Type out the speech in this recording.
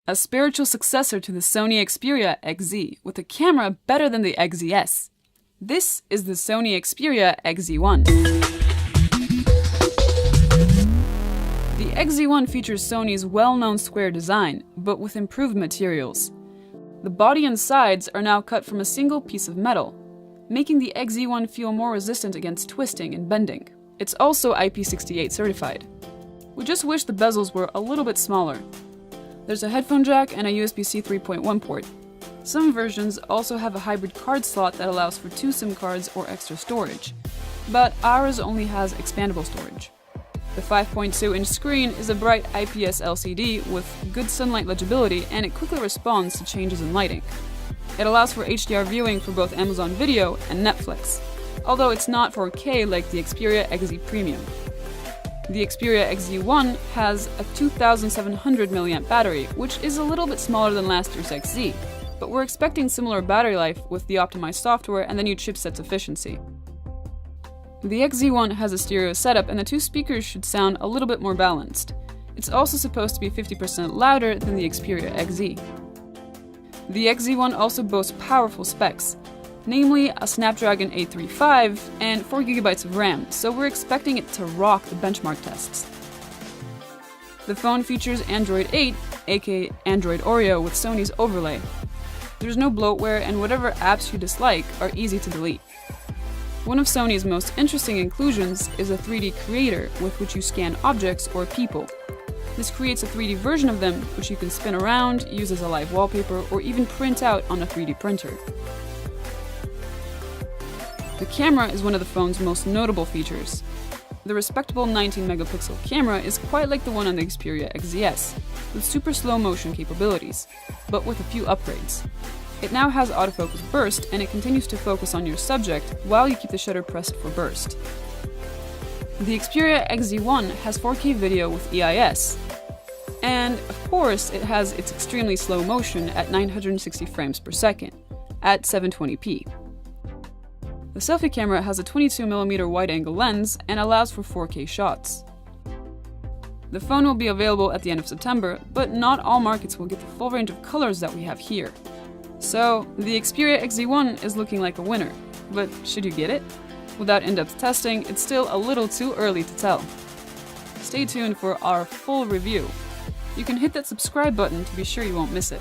a spiritual successor to the Sony Xperia XZ, with a camera better than the XZS. This is the Sony Xperia XZ1. The XZ1 features Sony's well-known square design, but with improved materials. The body and sides are now cut from a single piece of metal, making the XZ1 feel more resistant against twisting and bending. It's also IP68 certified. We just wish the bezels were a little bit smaller. There's a headphone jack and a USB-C 3.1 port. Some versions also have a hybrid card slot that allows for 2 SIM cards or extra storage, but ours only has expandable storage. The 5.2-inch screen is a bright IPS LCD with good sunlight legibility, and it quickly responds to changes in lighting. It allows for HDR viewing for both Amazon Video and Netflix, although it's not 4K like the Xperia XZ Premium. The Xperia XZ1 has a 2700 mAh battery, which is a little bit smaller than last year's XZ, but we're expecting similar battery life with the optimized software and the new chipset's efficiency. The XZ1 has a stereo setup, and the 2 speakers should sound a little bit more balanced. It's also supposed to be 50% louder than the Xperia XZ. The XZ1 also boasts powerful specs, namely a Snapdragon 835 and 4GB of RAM, so we're expecting it to rock the benchmark tests. The phone features Android 8, aka Android Oreo, with Sony's overlay. There's no bloatware, and whatever apps you dislike are easy to delete. One of Sony's most interesting inclusions is a 3D creator with which you scan objects or people. This creates a 3D version of them, which you can spin around, use as a live wallpaper, or even print out on a 3D printer. The camera is one of the phone's most notable features. The respectable 19-megapixel camera is quite like the one on the Xperia XZS, with super slow motion capabilities, but with a few upgrades. It now has autofocus burst, and it continues to focus on your subject while you keep the shutter pressed for burst. The Xperia XZ1 has 4K video with EIS, and of course it has its extremely slow motion at 960 frames per second, at 720p. The selfie camera has a 22mm wide-angle lens and allows for 4K shots. The phone will be available at the end of September, but not all markets will get the full range of colors that we have here. So, the Xperia XZ1 is looking like a winner, but should you get it? Without in-depth testing, it's still a little too early to tell. Stay tuned for our full review. You can hit that subscribe button to be sure you won't miss it.